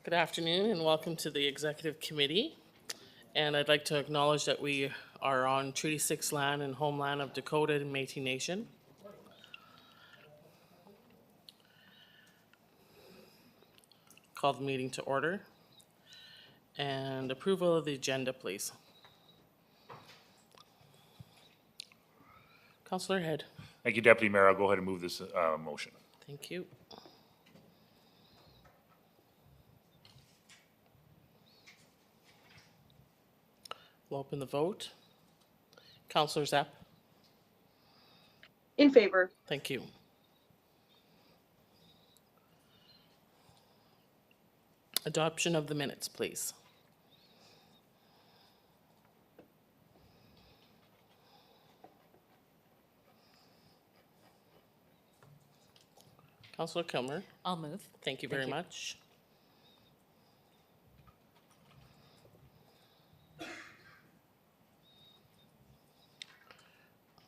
Good afternoon and welcome to the Executive Committee. And I'd like to acknowledge that we are on Treaty 6 land and homeland of Dakota and Métis Nation. Call the meeting to order. And approval of the agenda, please. Councillor Head. Thank you, Deputy Mayor. I'll go ahead and move this motion. Thank you. We'll open the vote. Councillor Zapp. In favor. Thank you. Adoption of the minutes, please. Councillor Kilmer. I'll move. Thank you very much.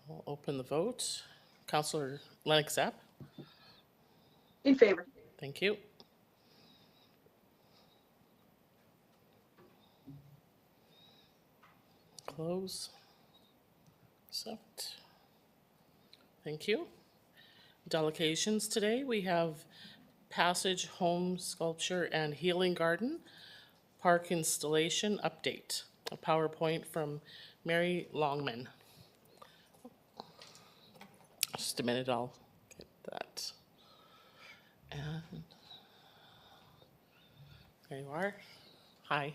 I'll open the vote. Councillor Lennox Zapp. In favor. Thank you. Close. Accept. Thank you. Delegations today, we have Passage Home Sculpture and Healing Garden Park Installation Update, a PowerPoint from Mary Longman. Just a minute, I'll get that. And there you are. Hi.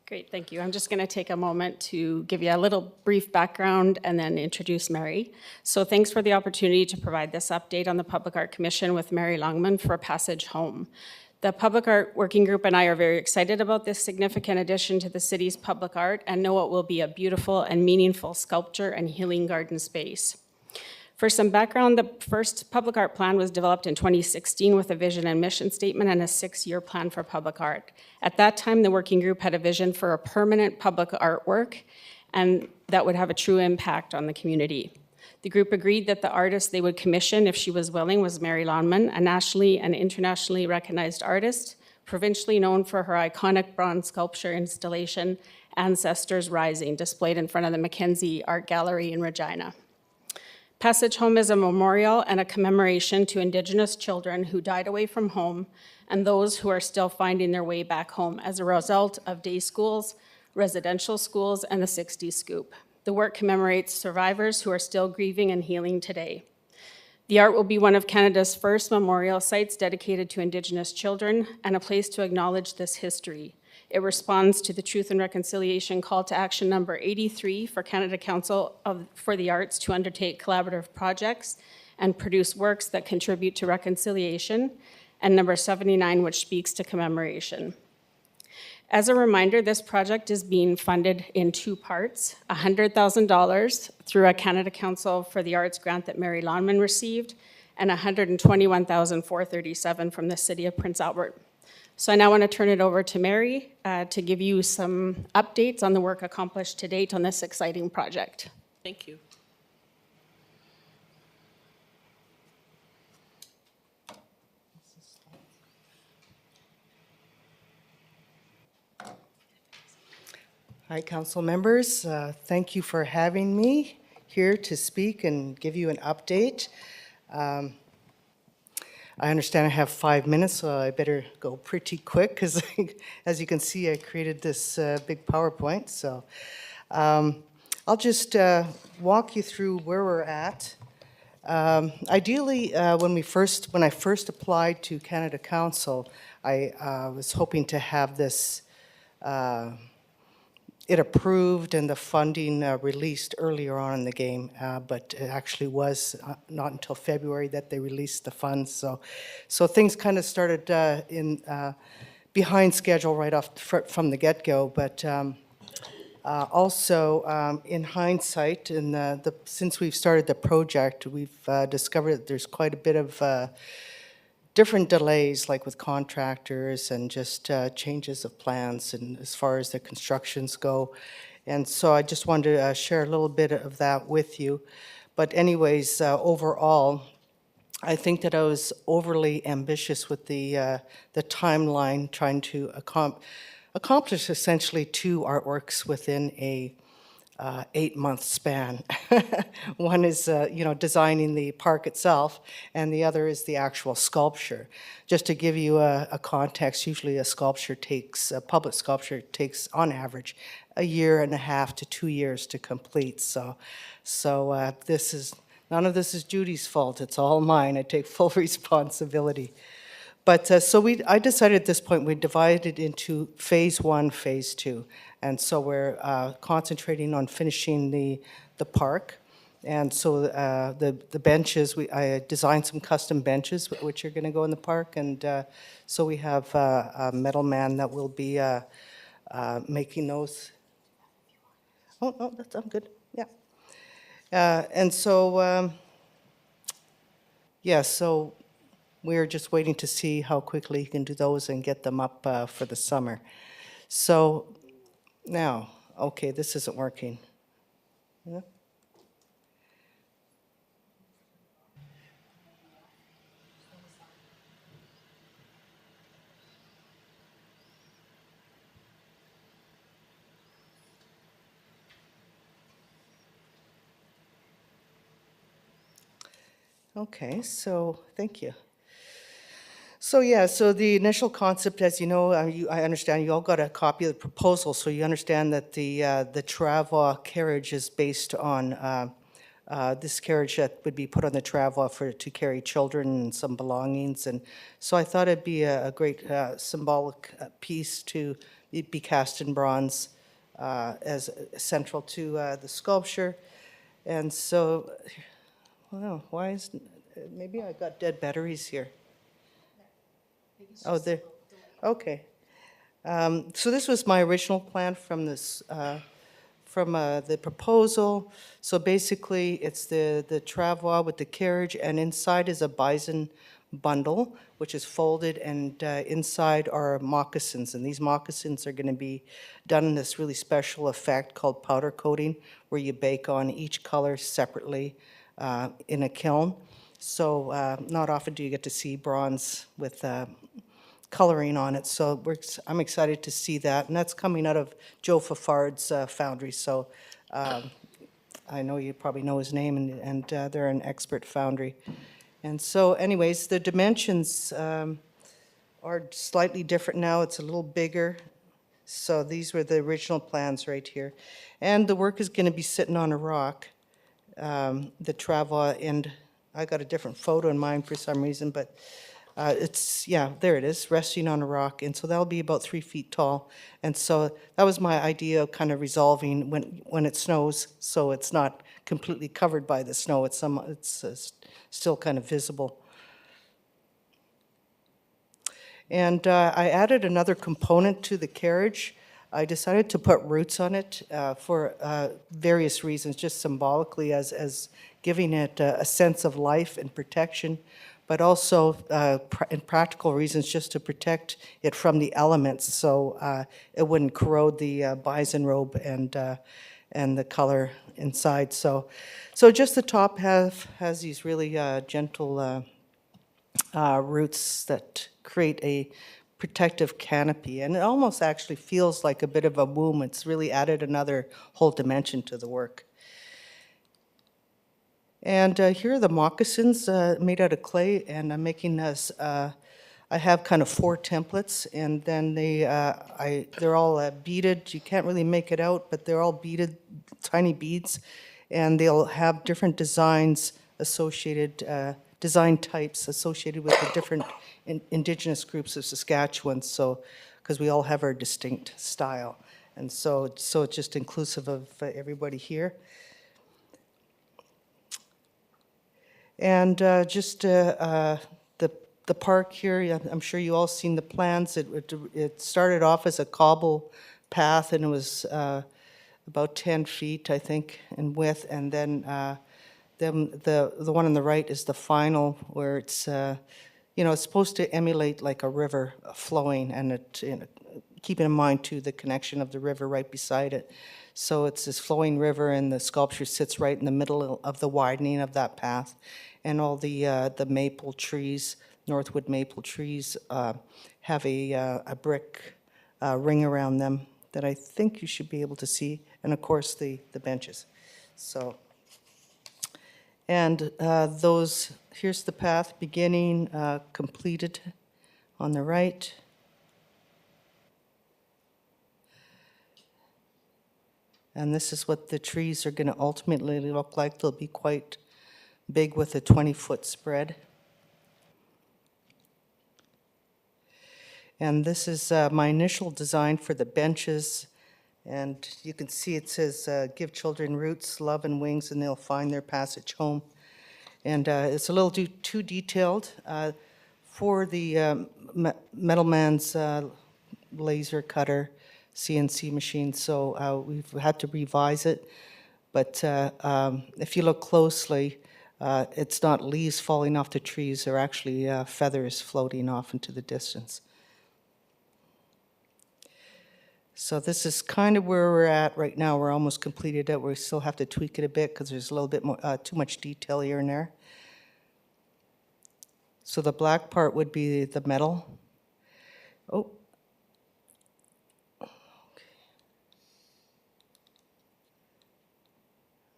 Great, thank you. I'm just going to take a moment to give you a little brief background and then introduce Mary. So thanks for the opportunity to provide this update on the Public Art Commission with Mary Longman for Passage Home. The Public Art Working Group and I are very excited about this significant addition to the city's public art and know it will be a beautiful and meaningful sculpture and healing garden space. For some background, the first public art plan was developed in 2016 with a vision and mission statement and a 6-year plan for public art. At that time, the working group had a vision for a permanent public artwork and that would have a true impact on the community. The group agreed that the artist they would commission, if she was willing, was Mary Longman, a nationally and internationally recognized artist, provincially known for her iconic bronze sculpture installation, Ancestors Rising, displayed in front of the Mackenzie Art Gallery in Regina. Passage Home is a memorial and a commemoration to Indigenous children who died away from home and those who are still finding their way back home as a result of day schools, residential schools, and the 60s scoop. The work commemorates survivors who are still grieving and healing today. The art will be one of Canada's first memorial sites dedicated to Indigenous children and a place to acknowledge this history. It responds to the Truth and Reconciliation Call to Action number 83 for Canada Council for the Arts to undertake collaborative projects and produce works that contribute to reconciliation, and number 79, which speaks to commemoration. As a reminder, this project is being funded in 2 parts, $100,000 through a Canada Council for the Arts grant that Mary Longman received, and $121,437 from the City of Prince Albert. So I now want to turn it over to Mary to give you some updates on the work accomplished to date on this exciting project. Thank you. Hi, council members. Thank you for having me here to speak and give you an update. I understand I have 5 minutes, so I better go pretty quick because, as you can see, I created this big PowerPoint. So I'll just walk you through where we're at. Ideally, when I first applied to Canada Council, I was hoping to have this it approved and the funding released earlier on in the game, but it actually was not until February that they released the funds. So things kind of started behind schedule right off from the get-go. But also, in hindsight, since we've started the project, we've discovered that there's quite a bit of different delays, like with contractors and just changes of plans and as far as the constructions go. And so I just wanted to share a little bit of that with you. But anyways, overall, I think that I was overly ambitious with the timeline, trying to accomplish essentially 2 artworks within a 8-month span. One is, designing the park itself, and the other is the actual sculpture. Just to give you a context, usually a public sculpture takes, on average, 1.5 to 2 years to complete. So none of this is Judy's fault. It's all mine. I take full responsibility. But I decided at this point we'd divide it into phase 1, phase 2. And so we're concentrating on finishing the park. And so the benches, I designed some custom benches which are going to go in the park. And so we have a metal man that will be making those. Oh, no, I'm good. Yeah. And so, so we're just waiting to see how quickly you can do those and get them up for the summer. So now, okay, this isn't working. Yeah. Okay, so thank you. So yeah, so the initial concept, as you know, I understand you all got a copy of the proposal, so you understand that the travois carriage is based on this carriage that would be put on the travois to carry children and some belongings, and so I thought it'd be a great symbolic piece to be cast in bronze as central to the sculpture, and so, well, why is maybe I got dead batteries here. Oh, there. Okay. So this was my original plan from the proposal. So basically, it's the travois with the carriage, and inside is a bison bundle, which is folded, and inside are moccasins. And these moccasins are going to be done in this really special effect called powder coating, where you bake on each color separately in a kiln. So not often do you get to see bronze with coloring on it. So I'm excited to see that. And that's coming out of Joe Fafard's foundry. So I know you probably know his name, and they're an expert foundry. And so anyways, the dimensions are slightly different now. It's a little bigger. So these were the original plans right here. And the work is going to be sitting on a rock, the travois, and I got a different photo in mind for some reason, but it's, yeah, there it is, resting on a rock. And so that'll be about 3 feet tall. And so that was my idea of kind of resolving when it snows, so it's not completely covered by the snow. It's still kind of visible. And I added another component to the carriage. I decided to put roots on it for various reasons, just symbolically as giving it a sense of life and protection, but also in practical reasons just to protect it from the elements so it wouldn't corrode the bison robe and the color inside. So just the top half has these really gentle roots that create a protective canopy, and it almost actually feels like a bit of a womb. It's really added another whole dimension to the work. And here are the moccasins made out of clay, and I'm making this, I have kind of 4 templates, and then they're all beaded. You can't really make it out, but they're all beaded, tiny beads, and they'll have different designs associated, design types associated with the different Indigenous groups of Saskatchewan, so, because we all have our distinct style. And so it's just inclusive of everybody here. And just the park here, I'm sure you all seen the plans. It started off as a cobble path, and it was about 10 feet, I think, in width. And then the one on the right is the final, where it's it's supposed to emulate like a river flowing, and keeping in mind too the connection of the river right beside it. So it's this flowing river, and the sculpture sits right in the middle of the widening of that path. And all the maple trees, Northwood maple trees, have a brick ring around them that I think you should be able to see, and of course the benches. So, and here's the path beginning, completed on the right. And this is what the trees are going to ultimately look like. They'll be quite big with a 20-foot spread. And this is my initial design for the benches. And you can see it says, give children roots, love, and wings, and they'll find their passage home. And it's a little too detailed for the Metal Man's laser cutter CNC machine, so we've had to revise it. But if you look closely, it's not leaves falling off the trees, they're actually feathers floating off into the distance. So this is kind of where we're at right now. We're almost completed it. We still have to tweak it a bit because there's a little bit more, too much detail here and there. So the black part would be the metal. Oh.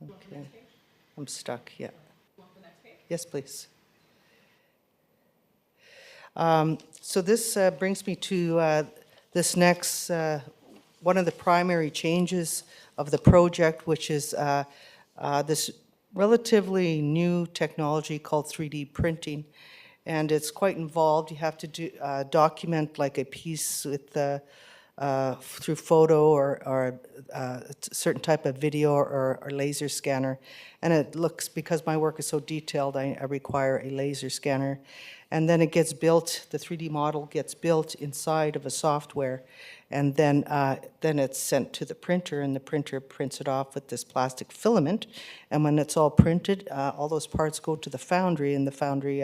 Okay. I'm stuck, yeah. Yes, please. So this brings me to this next, one of the primary changes of the project, which is this relatively new technology called 3D printing. And it's quite involved. You have to document like a piece with through photo or a certain type of video or laser scanner. And it looks, because my work is so detailed, I require a laser scanner. And then it gets built, the 3D model gets built inside of a software. And then it's sent to the printer, and the printer prints it off with this plastic filament. And when it's all printed, all those parts go to the foundry, and the foundry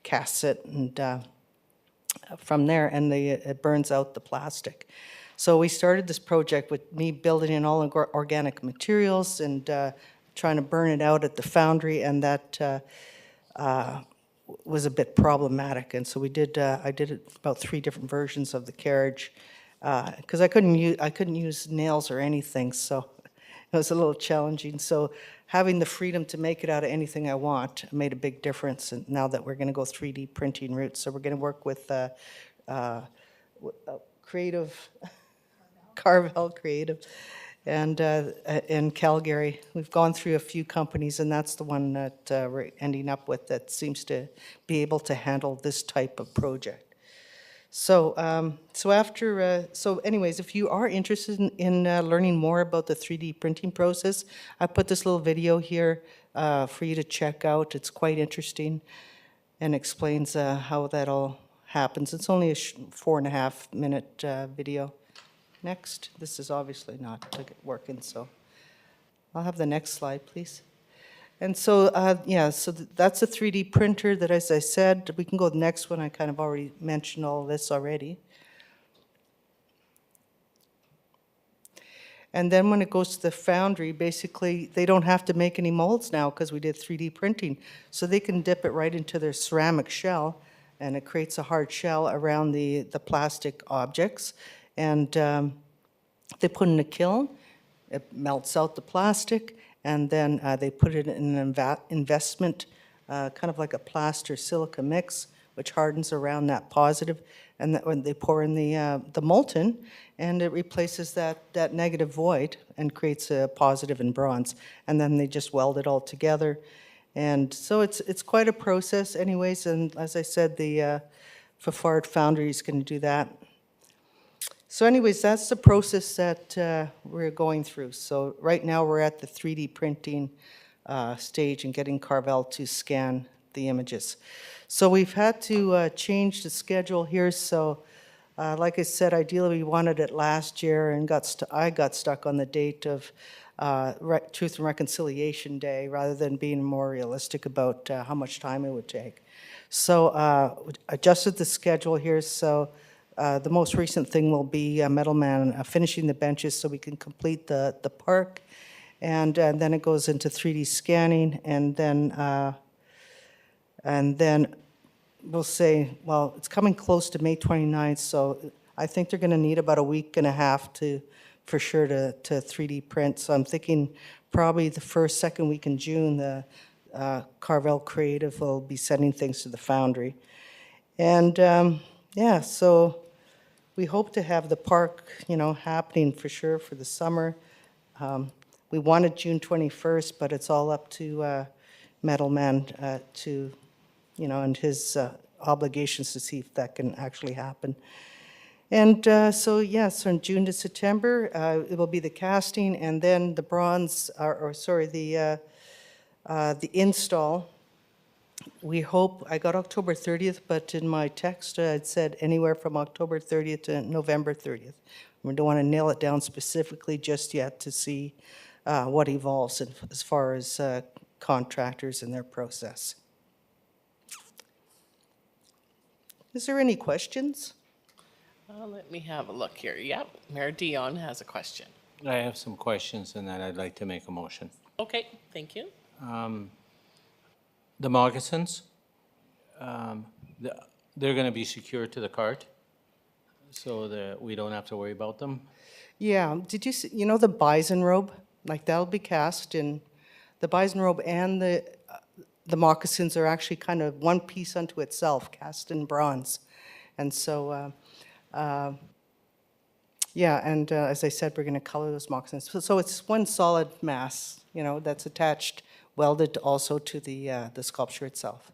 casts it and from there, and it burns out the plastic. So we started this project with me building in all organic materials and trying to burn it out at the foundry, and that was a bit problematic. And so we did. I did about 3 different versions of the carriage because I couldn't use nails or anything, so it was a little challenging. So having the freedom to make it out of anything I want made a big difference. And now that we're going to go 3D printing route, so we're going to work with Creative, Carvel Creative, and in Calgary. We've gone through a few companies, and that's the one that we're ending up with that seems to be able to handle this type of project. So, anyways, if you are interested in learning more about the 3D printing process, I put this little video here for you to check out. It's quite interesting and explains how that all happens. It's only a 4.5-minute video. Next. This is obviously not working, so I'll have the next slide, please. And so, that's a 3D printer that, as I said, we can go to the next one. I kind of already mentioned all this already. And then when it goes to the foundry, basically, they don't have to make any molds now because we did 3D printing. So they can dip it right into their ceramic shell, and it creates a hard shell around the plastic objects. And they put in a kiln, it melts out the plastic, and then they put it in an investment, kind of like a plaster silica mix, which hardens around that positive, and that when they pour in the molten, and it replaces that negative void and creates a positive in bronze, and then they just weld it all together. And so it's quite a process anyways, and as I said, the Fafard Foundry is going to do that. So anyways, that's the process that we're going through. So right now we're at the 3D printing stage and getting Carvel to scan the images. So we've had to change the schedule here. So like I said, ideally we wanted it last year, and I got stuck on the date of Truth and Reconciliation Day rather than being more realistic about how much time it would take. So adjusted the schedule here. So The most recent thing will be Meadowman finishing the benches so we can complete the park. And then it goes into 3D scanning, and then we'll say, well, it's coming close to May 29th, so I think they're going to need about a week and a half for sure to 3D print. So I'm thinking probably the first, second week in June, the Carvel Creative will be sending things to the foundry. And yeah, so we hope to have the park, happening for sure for the summer. We wanted June 21st, but it's all up to Meadowman to, and his obligations to see if that can actually happen. And so in June to September, it will be the casting, and then the bronze, the install. We hope, I got October 30th, but in my text, it said anywhere from October 30th to November 30th. We don't want to nail it down specifically just yet to see what evolves as far as contractors and their process. Is there any questions? Let me have a look here. Yep, Mayor Dion has a question. I have some questions, and then I'd like to make a motion. Okay, thank you. The moccasins, they're going to be secured to the cart so that we don't have to worry about them? Yeah, did you see, the bison robe? Like that'll be cast in, the bison robe and the moccasins are actually kind of one piece unto itself, cast in bronze. And so, as I said, we're going to color those moccasins. So it's one solid mass, that's attached, welded also to the sculpture itself.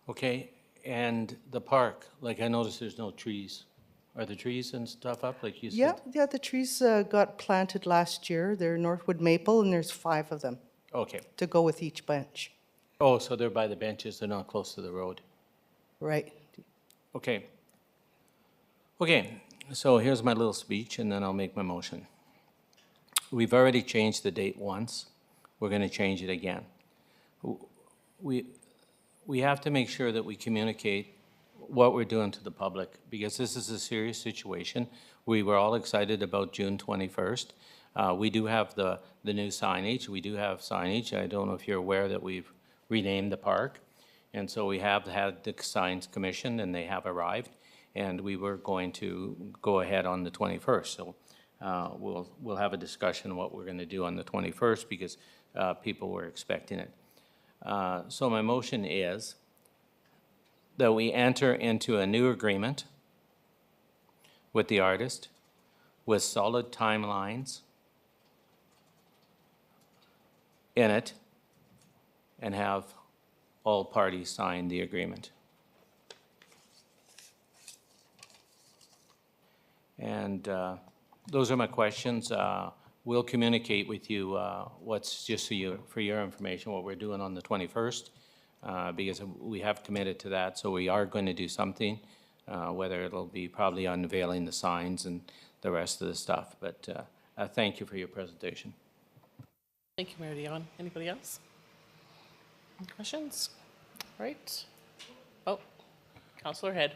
Okay, and the park, like I noticed there's no trees. Are the trees and stuff up like you said? Yeah, the trees got planted last year. They're Northwood maple, and there's 5 of them Okay. to go with each bench. Oh, so they're by the benches, they're not close to the road. Right. Okay. Okay, so here's my little speech, and then I'll make my motion. We've already changed the date once. We're going to change it again. We have to make sure that we communicate what we're doing to the public, because this is a serious situation. We were all excited about June 21st. We do have the new signage. We do have signage. I don't know if you're aware that we've renamed the park. And so we have had the signs commissioned, and they have arrived. And we were going to go ahead on the 21st. So we'll have a discussion what we're going to do on the 21st, because people were expecting it. So my motion is that we enter into a new agreement with the artist with solid timelines in it, and have all parties sign the agreement. And those are my questions. We'll communicate with you what's, just for your information, what we're doing on the 21st. Because we have committed to that, so we are going to do something, whether it'll be probably unveiling the signs and the rest of the stuff. But thank you for your presentation. Thank you, Mayor Dion. Anybody else? Any questions? Right. Oh, Councillor Head.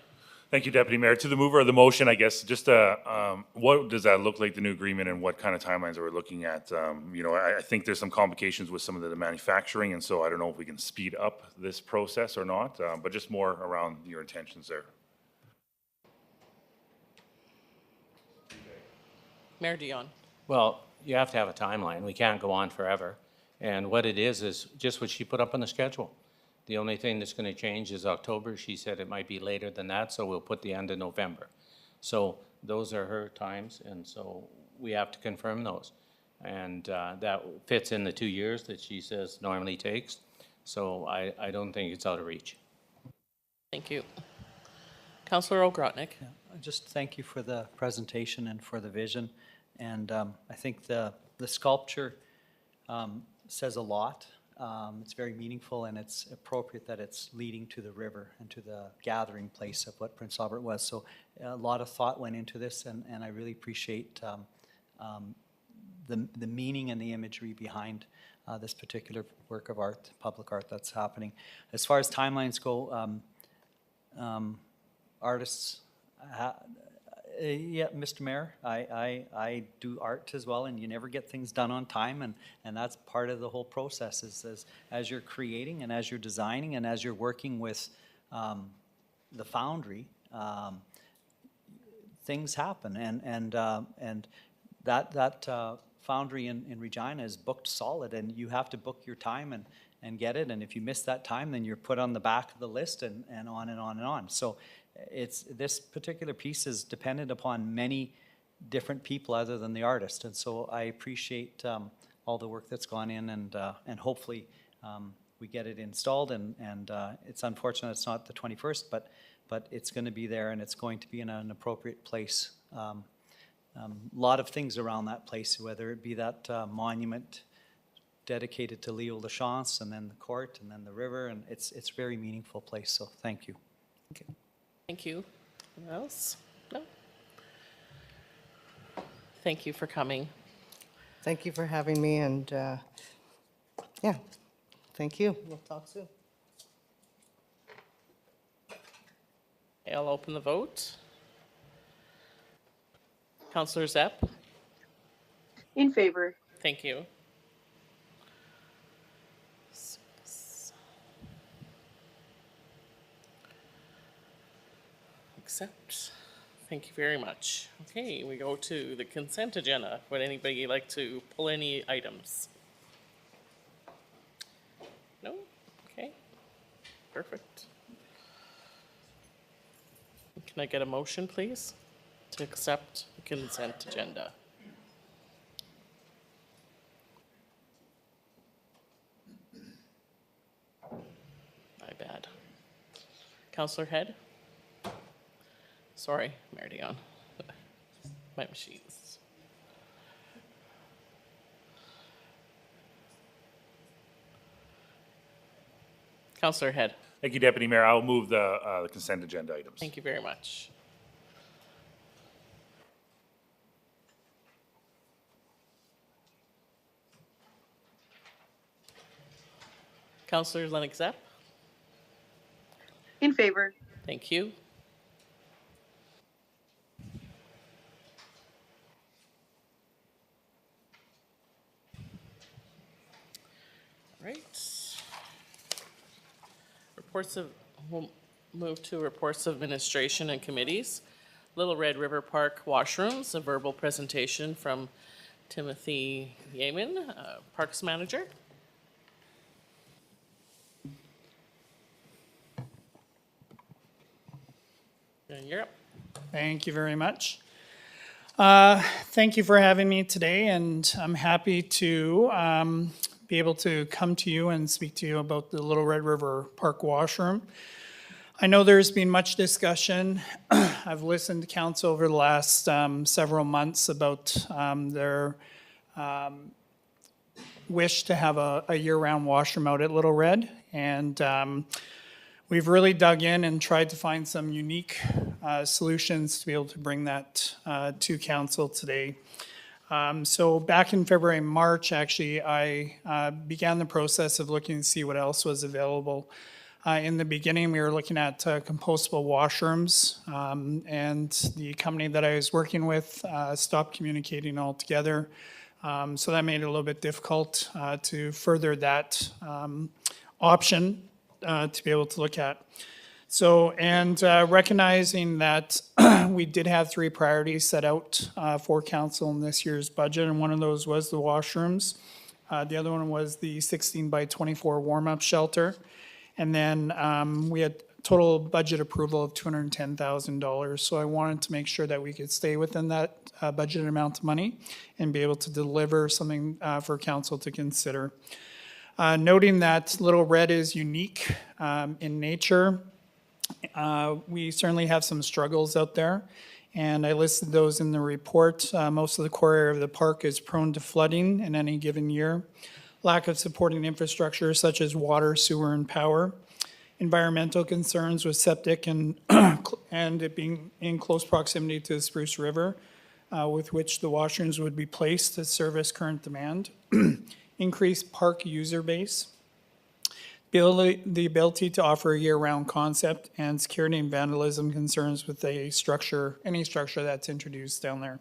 Thank you, Deputy Mayor. To the mover of the motion, I guess, just what does that look like, the new agreement, and what kind of timelines are we looking at? I think there's some complications with some of the manufacturing, and so I don't know if we can speed up this process or not, but just more around your intentions there. Mayor Dion. Well, you have to have a timeline. We can't go on forever. And what it is just what she put up on the schedule. The only thing that's going to change is October. She said it might be later than that, so we'll put the end of November. So those are her times, and so we have to confirm those. And that fits in the 2 years that she says normally takes. So I don't think it's out of reach. Thank you. Councillor O'Grotnick. Just thank you for the presentation and for the vision. And I think the sculpture says a lot. It's very meaningful, and it's appropriate that it's leading to the river and to the gathering place of what Prince Albert was. So a lot of thought went into this, and I really appreciate the meaning and the imagery behind this particular work of art, public art that's happening. As far as timelines go, artists, yeah, Mr. Mayor, I do art as well, and you never get things done on time, and that's part of the whole process, is as you're creating and as you're designing and as you're working with the foundry, things happen, and that foundry in Regina is booked solid, and you have to book your time and get it, and if you miss that time, then you're put on the back of the list, and on and on and on. So this particular piece is dependent upon many different people other than the artist, and so I appreciate all the work that's gone in, and hopefully we get it installed, and it's unfortunate it's not the 21st, but it's going to be there, and it's going to be in an appropriate place. Lot of things around that place, whether it be that monument dedicated to Leo Lachance, and then the court, and then the river, and it's a very meaningful place, so thank you. Thank you. Anyone else? No? Thank you for coming. Thank you for having me, and yeah, thank you. We'll talk soon. Okay, I'll open the vote. Councillor Zepp? In favor. Thank you. Accept. Thank you very much. Okay, we go to the consent agenda. Would anybody like to pull any items? No? Okay. Perfect. Can I get a motion, please, to accept the consent agenda? My bad. Councillor Head? Sorry, Mayor Dion. My machines. Councillor Head, Thank you, Deputy Mayor. I'll move the consent agenda items. thank you very much. Councillor Lennox Zepp, In favor. thank you. Right. We'll move to reports of administration and committees. Little Red River Park washrooms, a verbal presentation from Timothy Yeaman, Parks Manager. And you're up. Thank you very much. Thank you for having me today, and I'm happy to be able to come to you and speak to you about the Little Red River Park washroom. I know there's been much discussion. I've listened to council over the last several months about their wish to have a year-round washroom out at Little Red, and we've really dug in and tried to find some unique solutions to be able to bring that to council today. So back in February, March, actually, I began the process of looking to see what else was available. In the beginning, we were looking at compostable washrooms, and the company that I was working with stopped communicating altogether. So that made it a little bit difficult to further that option to be able to look at. So, and recognizing that we did have 3 priorities set out for council in this year's budget, and one of those was the washrooms. The other one was the 16 by 24 warm-up shelter. And then we had total budget approval of $210,000. So I wanted to make sure that we could stay within that budgeted amount of money and be able to deliver something for council to consider. Noting that Little Red is unique in nature, we certainly have some struggles out there, and I listed those in the report. Most of the core area of the park is prone to flooding in any given year. Lack of supporting infrastructure such as water, sewer, and power. Environmental concerns with septic and it being in close proximity to the Spruce River, with which the washrooms would be placed to service current demand. Increased park user base. the ability to offer a year-round concept, and security and vandalism concerns with a structure, any structure that's introduced down there.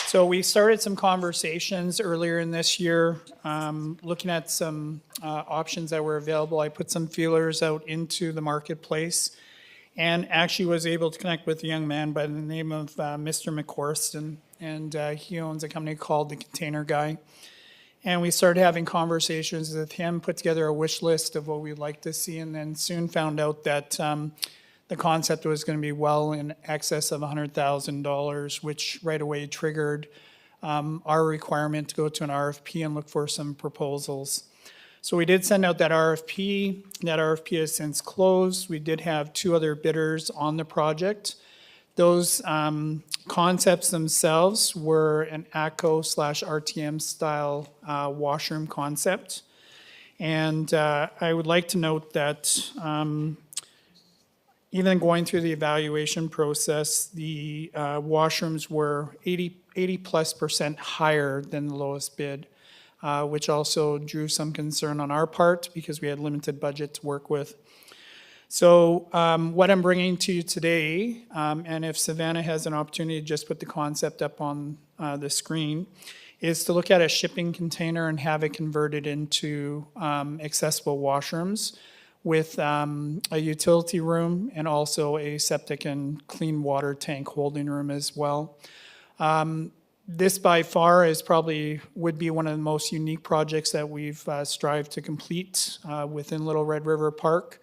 So we started some conversations earlier in this year, looking at some options that were available. I put some feelers out into the marketplace and actually was able to connect with a young man by the name of Mr. McCorston, and he owns a company called The Container Guy. And we started having conversations with him, put together a wish list of what we'd like to see, and then soon found out that the concept was going to be well in excess of $100,000, which right away triggered our requirement to go to an RFP and look for some proposals. So we did send out that RFP. That RFP has since closed. We did have 2 other bidders on the project. Those concepts themselves were an ATCO/RTM style washroom concept. And I would like to note that even going through the evaluation process, the washrooms were 80+% higher than the lowest bid, which also drew some concern on our part because we had limited budget to work with. So what I'm bringing to you today, and if Savannah has an opportunity to just put the concept up on the screen, is to look at a shipping container and have it converted into accessible washrooms with a utility room and also a septic and clean water tank holding room as well. This by far would be one of the most unique projects that we've strived to complete within Little Red River Park.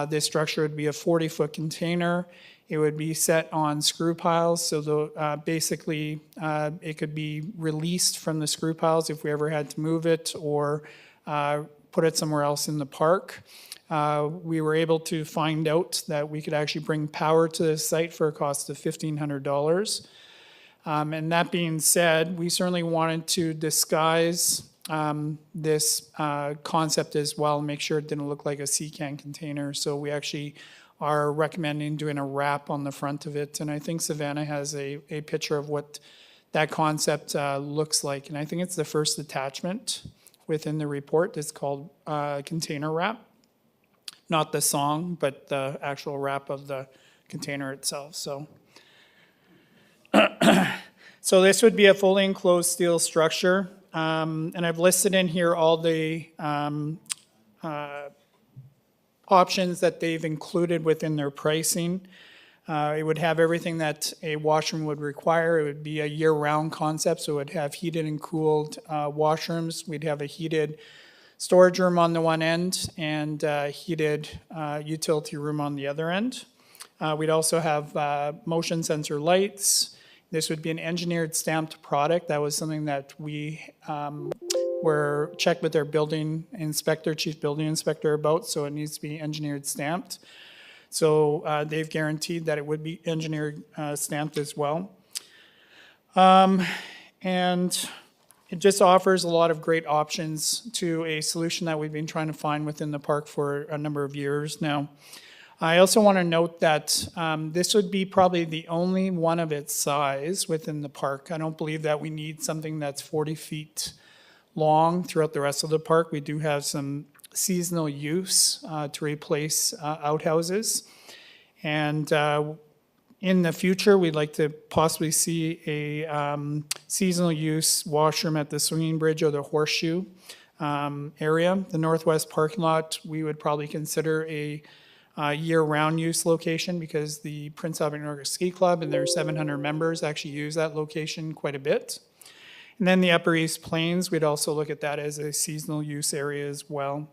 This structure would be a 40-foot container. It would be set on screw piles, so basically it could be released from the screw piles if we ever had to move it or put it somewhere else in the park. We were able to find out that we could actually bring power to the site for a cost of $1,500. And that being said, we certainly wanted to disguise this concept as well, make sure it didn't look like a sea can container. So we actually are recommending doing a wrap on the front of it. And I think Savannah has a picture of what that concept looks like. And I think it's the first attachment within the report. It's called container wrap. Not the song, but the actual wrap of the container itself. So this would be a fully enclosed steel structure. And I've listed in here all the options that they've included within their pricing. It would have everything that a washroom would require. It would be a year-round concept, so it would have heated and cooled washrooms. We'd have a heated storage room on the one end and heated utility room on the other end. We'd also have motion sensor lights. This would be an engineered stamped product. That was something that we were checked with our building inspector, chief building inspector about, so it needs to be engineered stamped. So they've guaranteed that it would be engineered stamped as well. And it just offers a lot of great options to a solution that we've been trying to find within the park for a number of years now. I also want to note that this would be probably the only one of its size within the park. I don't believe that we need something that's 40 feet long throughout the rest of the park. We do have some seasonal use to replace outhouses. And in the future, we'd like to possibly see a seasonal use washroom at the swinging bridge or the horseshoe area. The northwest parking lot, we would probably consider a year-round use location because the Prince Albert Nordic Ski Club and their 700 members actually use that location quite a bit. And then the Upper East Plains, we'd also look at that as a seasonal use area as well.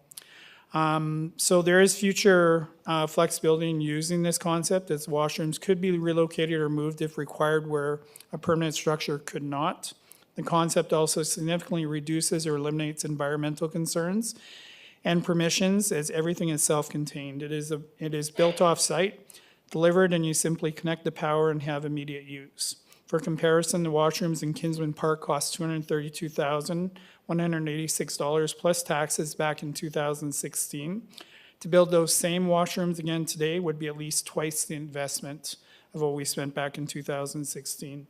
So there is future flexibility in using this concept, as washrooms could be relocated or moved if required where a permanent structure could not. The concept also significantly reduces or eliminates environmental concerns and permissions, as everything is self-contained. It is built off-site, delivered, and you simply connect the power and have immediate use. For comparison, the washrooms in Kinsman Park cost $232,186 plus taxes back in 2016. To build those same washrooms again today would be at least twice the investment of what we spent back in 2016.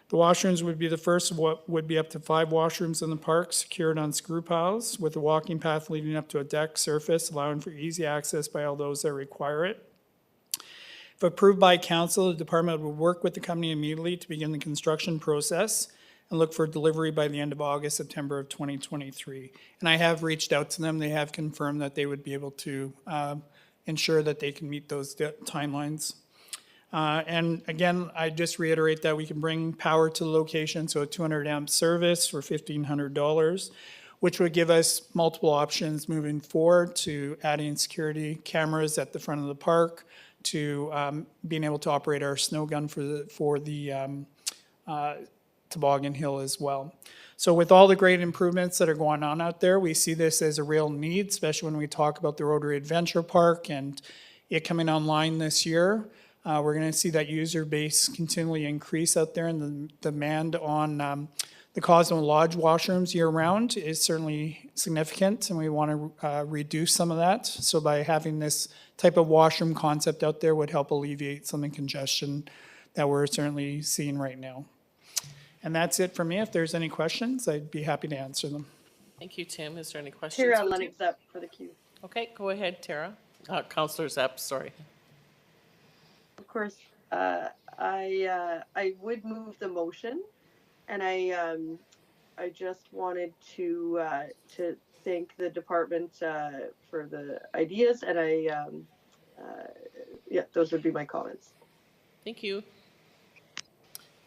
The washrooms would be the first of what would be up to 5 washrooms in the park, secured on screw piles, with a walking path leading up to a deck surface, allowing for easy access by all those that require it. If approved by council, the department would work with the company immediately to begin the construction process and look for delivery by the end of August, September of 2023. And I have reached out to them. They have confirmed that they would be able to ensure that they can meet those timelines. And again, I just reiterate that we can bring power to the location, so a 200 amp service for $1,500, which would give us multiple options moving forward to adding security cameras at the front of the park, to being able to operate our snow gun for the Toboggan Hill as well. So with all the great improvements that are going on out there, we see this as a real need, especially when we talk about the Rotary Adventure Park and it coming online this year. We're going to see that user base continually increase out there, and the demand on the Cosmo Lodge washrooms year-round is certainly significant, and we want to reduce some of that. So by having this type of washroom concept out there would help alleviate some of the congestion that we're certainly seeing right now. And that's it for me. If there's any questions, I'd be happy to answer them. Thank you, Tim. Is there any questions? Tara for Tim? Lennox up for the queue. Okay, go ahead, Tara. Counselor Zapp, sorry. Of course, I would move the motion, and I just wanted to thank the department for the ideas, and yeah, those would be my comments. Thank you.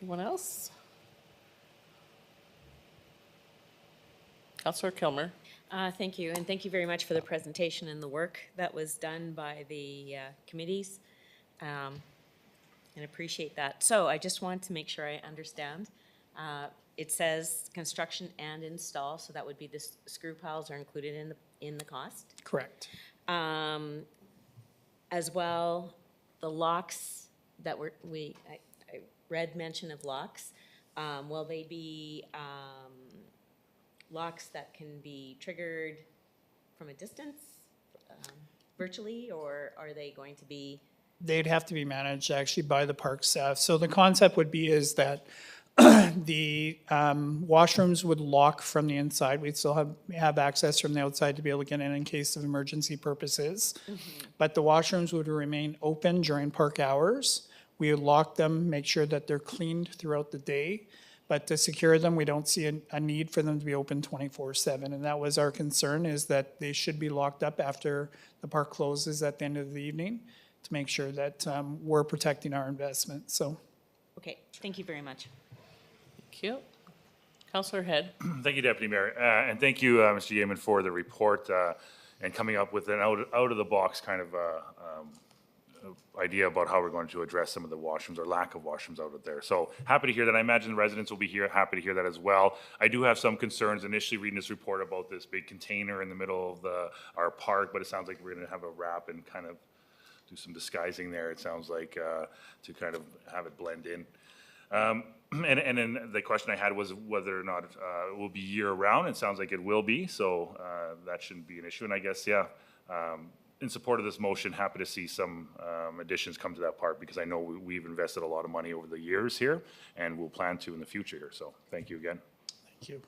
Anyone else? Counselor Kilmer. Thank you, and thank you very much for the presentation and the work that was done by the committees, and appreciate that. So I just want to make sure I understand. It says construction and install, so that would be the screw piles are included in the cost. Correct. As well, the locks that I read mention of locks. Will they be locks that can be triggered from a distance, virtually, or are they going to be? They'd have to be managed actually by the park staff. So the concept would be is that the washrooms would lock from the inside. We'd still have access from the outside to be able to get in case of emergency purposes. But the washrooms would remain open during park hours. We would lock them, make sure that they're cleaned throughout the day. But to secure them, we don't see a need for them to be open 24/7. And that was our concern, is that they should be locked up after the park closes at the end of the evening to make sure that we're protecting our investment. So Okay, thank you very much. Thank you. Counselor Head. Thank you, Deputy Mayor. And thank you, Mr. Yeaman, for the report and coming up with an out-of-the-box kind of idea about how we're going to address some of the washrooms or lack of washrooms out there. So happy to hear that. I imagine the residents will be here, happy to hear that as well. I do have some concerns initially reading this report about this big container in the middle of our park, but it sounds like we're going to have a wrap and kind of do some disguising there, it sounds like, to kind of have it blend in. And then the question I had was whether or not it will be year-round. It sounds like it will be, so that shouldn't be an issue. And I guess, yeah, in support of this motion, happy to see some additions come to that park, because I know we've invested a lot of money over the years here, and we'll plan to in the future here. So thank you again. thank you.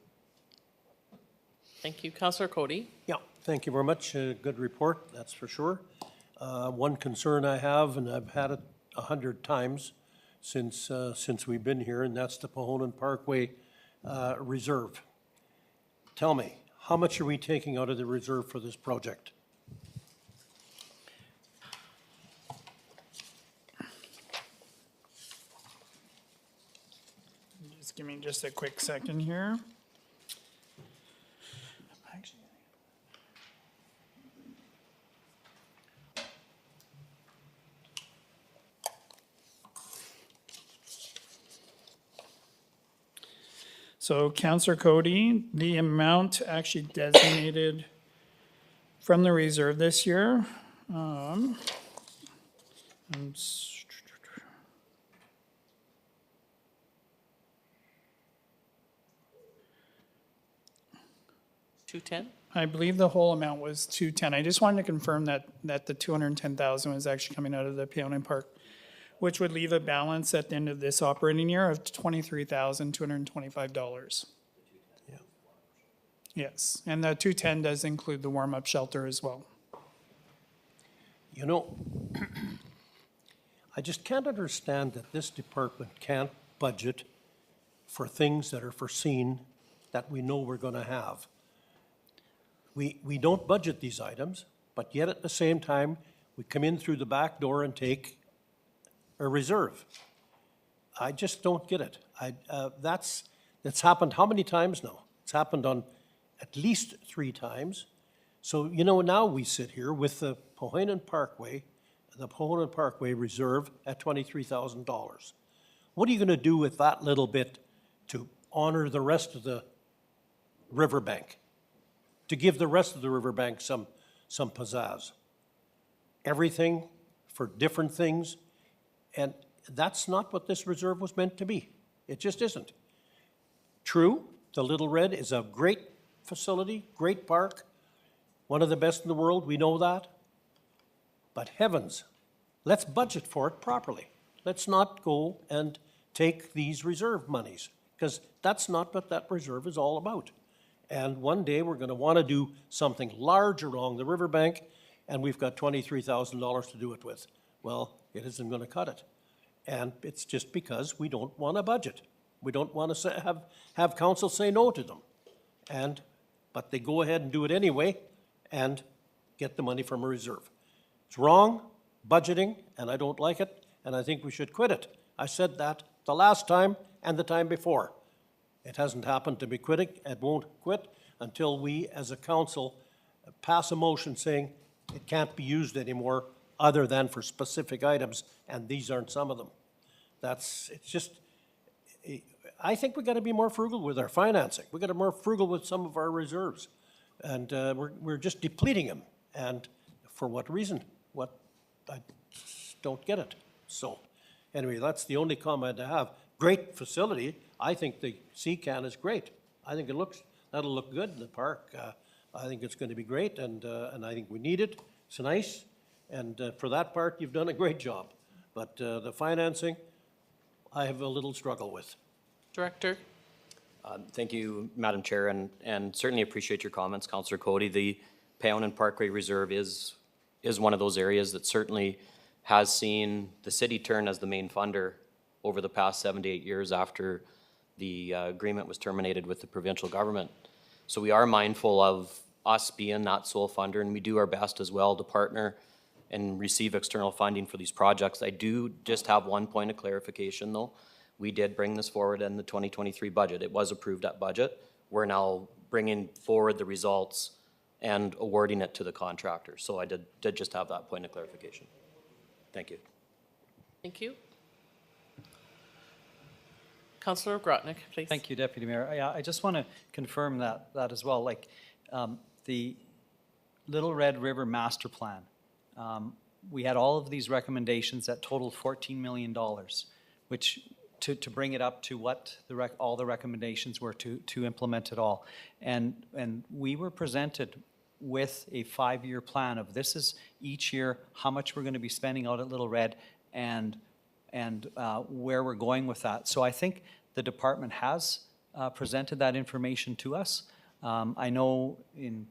Thank you. Counselor Cody. Yeah, thank you very much. Good report, that's for sure. One concern I have, and I've had it 100 times since we've been here, and that's the Pahonan Parkway Reserve. Tell me, how much are we taking out of the reserve for this project? Just give me just a quick second here. So Councillor Cody, the amount actually designated from the reserve this year, and 210. I believe the whole amount was 210. I just wanted to confirm that the 210,000 was actually coming out of the Pahonan Park which would leave a balance at the end of this operating year of $23,225. Yeah. Yes, and the 210 does include the warm-up shelter as well. You know, I just can't understand that this department can't budget for things that are foreseen that we know we're gonna have. We don't budget these items, but yet at the same time, we come in through the back door and take a reserve. I just don't get it. That's happened how many times now? It's happened on at least 3 times. So, you know, now we sit here with the Pohonan Parkway Reserve at $23,000. What are you gonna do with that little bit to honor the rest of the riverbank? To give the rest of the riverbank some pizzazz? Everything for different things, and that's not what this reserve was meant to be. It just isn't. True, the Little Red is a great facility, great park, one of the best in the world, we know that. But heavens, let's budget for it properly. Let's not go and take these reserve monies, because that's not what that reserve is all about. And one day, we're gonna wanna do something large along the riverbank, and we've got $23,000 to do it with. Well, it isn't gonna cut it. And it's just because we don't want to budget. We don't want to have council say no to them. But they go ahead and do it anyway and get the money from a reserve. It's wrong, budgeting, and I don't like it, and I think we should quit it. I said that the last time and the time before. It hasn't happened to be quitting, it won't quit until we, as a council, pass a motion saying it can't be used anymore other than for specific items, and these aren't some of them. I think we gotta be more frugal with our financing. We gotta be more frugal with some of our reserves. And we're just depleting them. And for what reason? I just don't get it. So, anyway, that's the only comment I have. Great facility. I think the CCAN is great. I think that'll look good in the park. I think it's gonna be great, and I think we need it. It's nice, and for that part, you've done a great job. But the financing, I have a little struggle with. Director? Thank you, Madam Chair, and certainly appreciate your comments, Councillor Cody. The Paonan Parkway Reserve is one of those areas that certainly has seen the city turn as the main funder over the past 7 to 8 years after the agreement was terminated with the provincial government. So we are mindful of us being that sole funder, and we do our best as well to partner and receive external funding for these projects. I do just have one point of clarification, though. We did bring this forward in the 2023 budget. It was approved at budget. We're now bringing forward the results and awarding it to the contractor. So I did just have that point of clarification. Thank you. Thank you. Councillor Grotnick, please. Thank you, Deputy Mayor. I just want to confirm that as well. Like the Little Red River Master Plan, we had all of these recommendations that totaled $14 million, which to bring it up to what all the recommendations were to implement it all. And we were presented with a 5-year plan of this is each year how much we're going to be spending out at Little Red and where we're going with that. So I think the department has presented that information to us. I know in